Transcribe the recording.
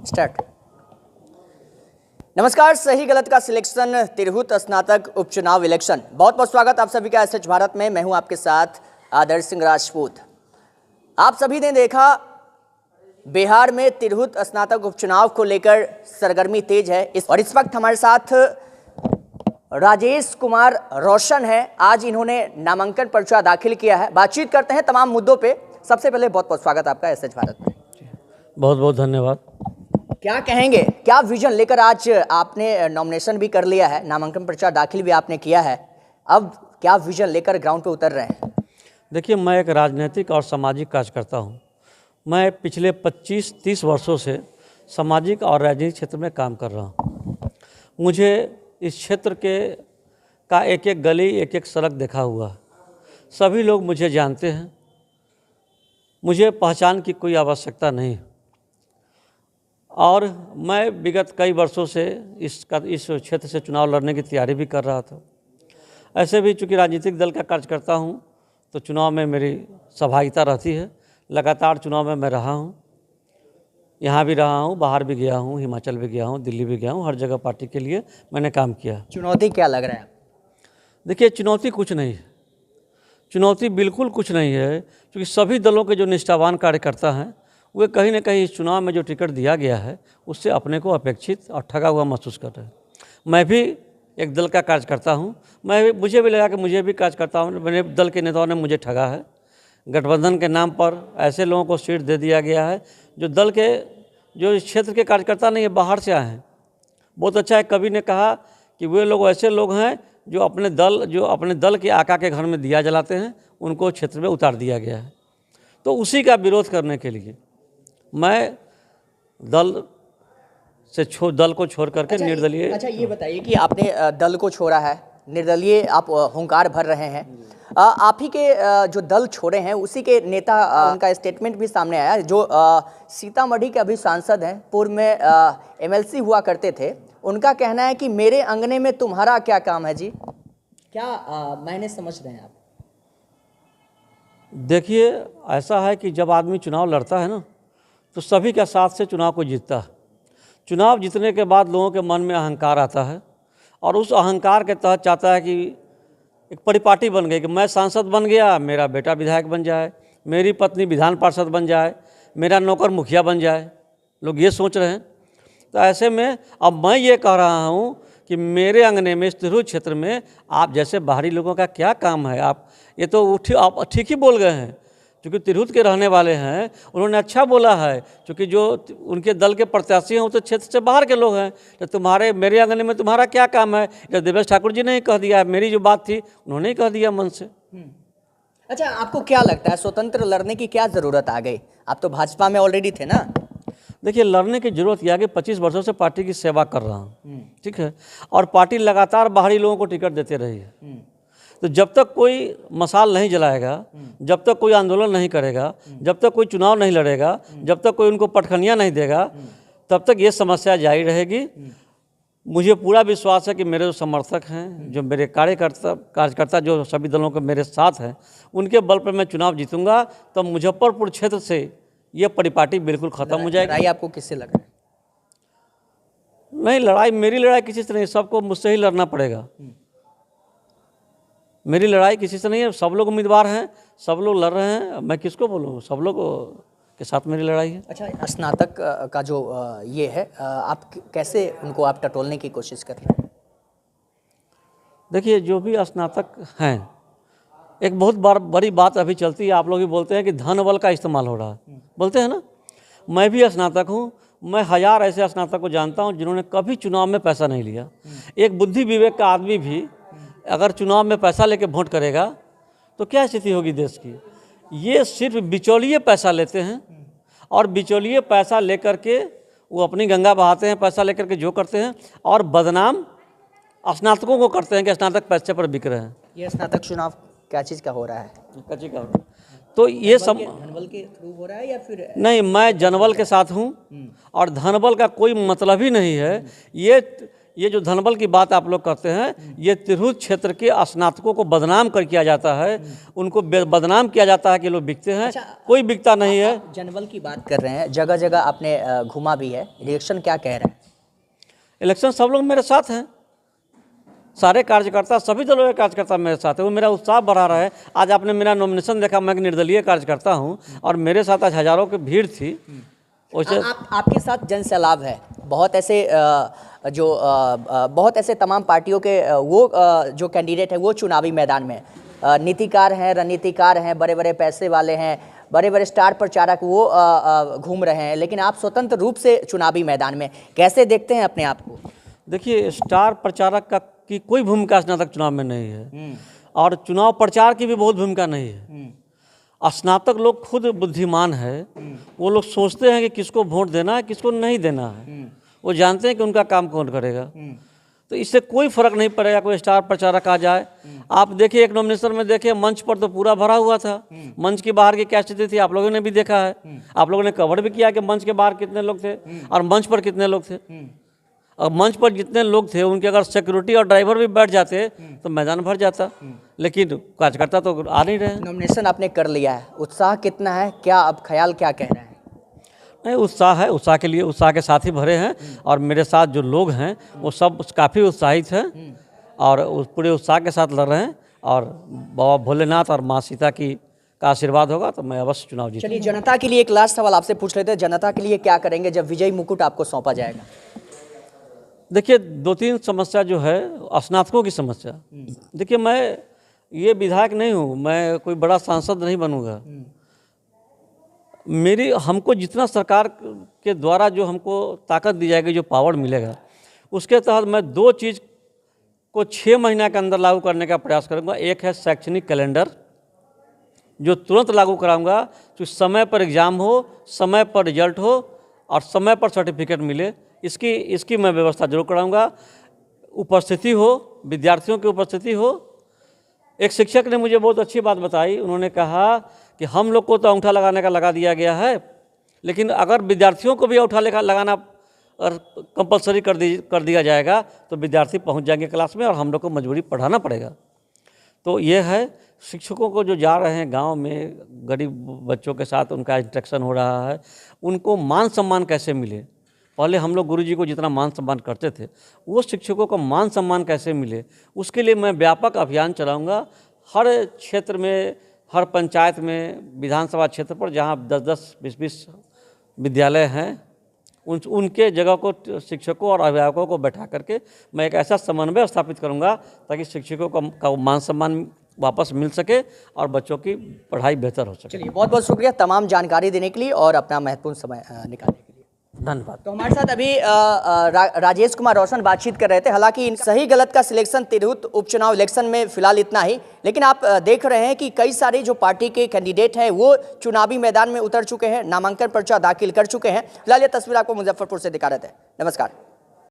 Start. नमस्कार। सही गलत का सिलेक्शन, तिरहुत स्नातक उपचुनाव इलेक्शन। बहुत बहुत स्वागत आप सभी का एसएच भारत में। मैं हूं आपके साथ आदर्श सिंह राजपूत। आप सभी ने देखा बिहार में तिरहुत स्नातक उपचुनाव को लेकर सरगर्मी तेज है। इस वक्त हमारे साथ राजेश कुमार रोशन है। आज इन्होंने नामांकन पर्चा दाखिल किया है। बातचीत करते हैं तमाम मुद्दों पे। सबसे पहले बहुत बहुत स्वागत आपका एसएच भारत में। बहुत बहुत धन्यवाद। क्या कहेंगे, क्या विजन लेकर आज आपने नॉमिनेशन भी कर लिया है, नामांकन पर्चा दाखिल भी आपने किया है, अब क्या विजन लेकर ग्राउंड पे उतर रहे हैं? देखिए, मैं एक राजनीतिक और सामाजिक कार्यकर्ता हूं। मैं पिछले 25-30 वर्षों से सामाजिक और राजनीतिक क्षेत्र में काम कर रहा हूं। मुझे इस क्षेत्र का एक एक गली, एक एक सड़क देखा हुआ है। सभी लोग मुझे जानते हैं। मुझे पहचान की कोई आवश्यकता नहीं। और मैं विगत कई वर्षों से इस क्षेत्र से चुनाव लड़ने की तैयारी भी कर रहा था। ऐसे भी चूँकि राजनीतिक दल का कार्यकर्ता हूँ तो चुनाव में मेरी सहभागिता रहती है। लगातार चुनाव में मैं रहा हूँ, यहाँ भी रहा हूँ, बाहर भी गया हूँ, हिमाचल भी गया हूँ, दिल्ली भी गया हूँ। हर जगह पार्टी के लिए मैंने काम किया। चुनौती क्या लग रहा है? देखिए, चुनौती कुछ नहीं है। चुनौती बिल्कुल कुछ नहीं है, क्योंकि सभी दलों के जो निष्ठावान कार्यकर्ता हैं वे कहीं ना कहीं इस चुनाव में जो टिकट दिया गया है उससे अपने को अपेक्षित और ठगा हुआ महसूस कर रहे हैं। मैं भी एक दल का कार्यकर्ता हूँ। मुझे भी लगा कि मुझे भी कार्यकर्ता हूँ, मेरे दल के नेताओं ने मुझे ठगा है। गठबंधन के नाम पर ऐसे लोगों को सीट दे दिया गया है जो दल के, जो इस क्षेत्र के कार्यकर्ता नहीं है, बाहर से आए हैं। बहुत अच्छा है, कवि ने कहा कि वे लोग ऐसे लोग हैं जो अपने दल के आका के घर में दिया जलाते हैं, उनको क्षेत्र में उतार दिया गया है। तो उसी का विरोध करने के लिए मैं दल को छोड़ करके निर्दलीय। अच्छा, ये बताइए कि आपने दल को छोड़ा है, निर्दलीय आप हुंकार भर रहे हैं। आप ही के जो दल छोड़े हैं उसी के नेता, उनका स्टेटमेंट भी सामने आया, जो सीतामढ़ी के अभी सांसद हैं, पूर्व में एमएलसी हुआ करते थे। उनका कहना है कि मेरे अंगने में तुम्हारा क्या काम है जी। क्या मैंने समझ रहे हैं आप? देखिए, ऐसा है कि जब आदमी चुनाव लड़ता है ना तो सभी के साथ से चुनाव को जीतता है। चुनाव जीतने के बाद लोगों के मन में अहंकार आता है और उस अहंकार के तहत चाहता है कि एक परिपाटी बन गई कि मैं सांसद बन गया, मेरा बेटा विधायक बन जाए, मेरी पत्नी विधान पार्षद बन जाए, मेरा नौकर मुखिया बन जाए। लोग ये सोच रहे हैं। तो ऐसे में अब मैं ये कह रहा हूँ कि मेरे अंगने में, इस तिरहुत क्षेत्र में आप जैसे बाहरी लोगों का क्या काम है? आप ये तो आप ठीक ही बोल गए हैं, क्योंकि तिरहुत के रहने वाले हैं। उन्होंने अच्छा बोला है, क्योंकि जो उनके दल के प्रत्याशी हैं वो तो क्षेत्र से बाहर के लोग हैं। तो मेरे आंगन में तुम्हारा क्या काम है? या देवेश ठाकुर जी ने ही कह दिया, मेरी जो बात थी उन्होंने ही कह दिया मन से। अच्छा, आपको क्या लगता है स्वतंत्र लड़ने की क्या ज़रूरत आ गई? आप तो भाजपा में ऑलरेडी थे ना। देखिए, लड़ने की जरूरत यह है कि 25 वर्षों से पार्टी की सेवा कर रहा हूँ, ठीक है, और पार्टी लगातार बाहरी लोगों को टिकट देते रही है। तो जब तक कोई मसाल नहीं जलाएगा, जब तक कोई आंदोलन नहीं करेगा, जब तक कोई चुनाव नहीं लड़ेगा, जब तक कोई उनको पटखनियाँ नहीं देगा, तब तक ये समस्या जारी रहेगी। मुझे पूरा विश्वास है कि मेरे जो समर्थक हैं, जो मेरे कार्यकर्ता जो सभी दलों के मेरे साथ हैं, उनके बल पर मैं चुनाव जीतूंगा। तो मुजफ्फरपुर क्षेत्र से ये परिपाटी बिल्कुल खत्म हो जाएगी। लड़ाई आपको किससे लग रहा है? नहीं, लड़ाई मेरी लड़ाई किसी से नहीं, सबको मुझसे ही लड़ना पड़ेगा। मेरी लड़ाई किसी से नहीं है। सब लोग उम्मीदवार हैं, सब लोग लड़ रहे हैं, मैं किसको बोलूँ? सब लोग के साथ मेरी लड़ाई है। अच्छा, स्नातक का जो ये है, आप कैसे उनको आप टटोलने की कोशिश कर रहे हैं? देखिए, जो भी स्नातक हैं, एक बहुत बड़ी बात अभी चलती है, आप लोग भी बोलते हैं कि धन बल का इस्तेमाल हो रहा है, बोलते हैं ना। मैं भी स्नातक हूँ। मैं 1000 ऐसे स्नातक को जानता हूँ जिन्होंने कभी चुनाव में पैसा नहीं लिया। एक बुद्धि विवेक का आदमी भी अगर चुनाव में पैसा लेके वोट करेगा तो क्या स्थिति होगी देश की? ये सिर्फ बिचौलिए पैसा लेते हैं और बिचौलिए पैसा लेकर के वो अपनी गंगा बहाते हैं, पैसा लेकर के जो करते हैं, और बदनाम स्नातकों को करते हैं कि स्नातक पैसे पर बिक रहे हैं। ये स्नातक चुनाव क्या चीज़ का हो रहा है? कच्ची का। तो ये सब धनबल के थ्रू हो रहा है या फिर नहीं? मैं जनबल के साथ हूँ और धनबल का कोई मतलब ही नहीं है। ये जो धनबल की बात आप लोग करते हैं, ये तिरहुत क्षेत्र के स्नातकों को बदनाम कर किया जाता है, उनको बदनाम किया जाता है कि लोग बिकते हैं। कोई बिकता नहीं है। जनबल की बात कर रहे हैं, जगह जगह आपने घुमा भी है, इलेक्शन क्या कह रहे हैं? इलेक्शन सब लोग मेरे साथ हैं, सारे कार्यकर्ता, सभी दलों के कार्यकर्ता मेरे साथ है। वो मेरा उत्साह बढ़ा रहा है। आज आपने मेरा नॉमिनेशन देखा, मैं एक निर्दलीय कार्यकर्ता हूँ और मेरे साथ आज हजारों की भीड़ थी। वैसे आपके साथ जन सैलाब है, बहुत ऐसे बहुत ऐसे तमाम पार्टियों के जो कैंडिडेट है वो चुनावी मैदान में नीतिकार हैं, रणनीतिकार हैं, बड़े बड़े पैसे वाले हैं, बड़े बड़े स्टार प्रचारक वो घूम रहे हैं, लेकिन आप स्वतंत्र रूप से चुनावी मैदान में कैसे देखते हैं अपने आप को? देखिए, स्टार प्रचारक की कोई भूमिका स्नातक चुनाव में नहीं है और चुनाव प्रचार की भी बहुत भूमिका नहीं है। स्नातक लोग खुद बुद्धिमान है, वो लोग सोचते हैं कि किसको वोट देना है, किसको नहीं देना है। वो जानते हैं कि उनका काम कौन करेगा, तो इससे कोई फर्क नहीं पड़ेगा कोई स्टार प्रचारक आ जाए। आप देखिए, एक नॉमिनेशन में देखिए, मंच पर तो पूरा भरा हुआ था। मंच के बाहर की क्या स्थिति थी आप लोगों ने भी देखा है, आप लोगों ने कवर भी किया कि मंच के बाहर कितने लोग थे और मंच पर कितने लोग थे। और मंच पर जितने लोग थे उनके अगर सिक्योरिटी और ड्राइवर भी बैठ जाते तो मैदान भर जाता, लेकिन कार्यकर्ता तो आ नहीं रहे। नॉमिनेशन आपने कर लिया है, उत्साह कितना है, क्या अब ख्याल क्या कह रहे हैं? नहीं, उत्साह है, उत्साह के लिए उत्साह के साथ ही भरे हैं और मेरे साथ जो लोग हैं वो सब काफ़ी उत्साहित हैं और उस पूरे उत्साह के साथ लड़ रहे हैं और बाबा भोलेनाथ और माँ सीता का आशीर्वाद होगा तो मैं अवश्य चुनाव जीतूंगा। चलिए, जनता के लिए एक लास्ट सवाल आपसे पूछ लेते हैं, जनता के लिए क्या करेंगे जब विजयी मुकुट आपको सौंपा जाएगा? देखिए, 2-3 समस्या जो है स्नातकों की समस्या। देखिए, मैं ये विधायक नहीं हूँ, मैं कोई बड़ा सांसद नहीं बनूंगा। हमको जितना सरकार के द्वारा जो हमको ताकत दी जाएगी, जो पावर मिलेगा, उसके तहत मैं 2 चीज़ को 6 महीने के अंदर लागू करने का प्रयास करूंगा। एक है शैक्षणिक कैलेंडर, जो तुरंत लागू कराऊंगा, तो समय पर एग्ज़ाम हो, समय पर रिजल्ट हो और समय पर सर्टिफिकेट मिले, इसकी मैं व्यवस्था जरूर कराऊंगा। उपस्थिति हो, विद्यार्थियों की उपस्थिति हो। एक शिक्षक ने मुझे बहुत अच्छी बात बताई, उन्होंने कहा कि हम लोग को तो अंगूठा लगाने का लगा दिया गया है, लेकिन अगर विद्यार्थियों को भी अंगूठा लगाना कंपलसरी कर दिया जाएगा तो विद्यार्थी पहुंच जाएंगे क्लास में और हम लोग को मजबूरी पढ़ाना पड़ेगा। तो ये है, शिक्षकों को जो जा रहे हैं गांव में गरीब बच्चों के साथ उनका इंटरेक्शन हो रहा है, उनको मान सम्मान कैसे मिले। पहले हम लोग गुरुजी को जितना मान सम्मान करते थे, वो शिक्षकों को मान सम्मान कैसे मिले, उसके लिए मैं व्यापक अभियान चलाऊंगा। हर क्षेत्र में, हर पंचायत में, विधानसभा क्षेत्र पर जहां 10-10, 20-20 विद्यालय हैं, उनके जगह को शिक्षकों और अभिभावकों को बैठा करके मैं एक ऐसा समन्वय स्थापित करूंगा ताकि शिक्षकों का मान सम्मान वापस मिल सके और बच्चों की पढ़ाई बेहतर हो सके। चलिए, बहुत बहुत शुक्रिया तमाम जानकारी देने के लिए और अपना महत्वपूर्ण समय निकालने के लिए। धन्यवाद। तो हमारे साथ अभी राजेश कुमार रोशन बातचीत कर रहे थे। हालांकि सही गलत का सिलेक्शन तिरहुत उपचुनाव इलेक्शन में फिलहाल इतना ही, लेकिन आप देख रहे हैं कि कई सारे जो पार्टी के कैंडिडेट हैं वो चुनावी मैदान में उतर चुके हैं, नामांकन पर्चा दाखिल कर चुके हैं। फिलहाल ये तस्वीर आपको मुजफ्फरपुर से दिखा रहे थे। नमस्कार।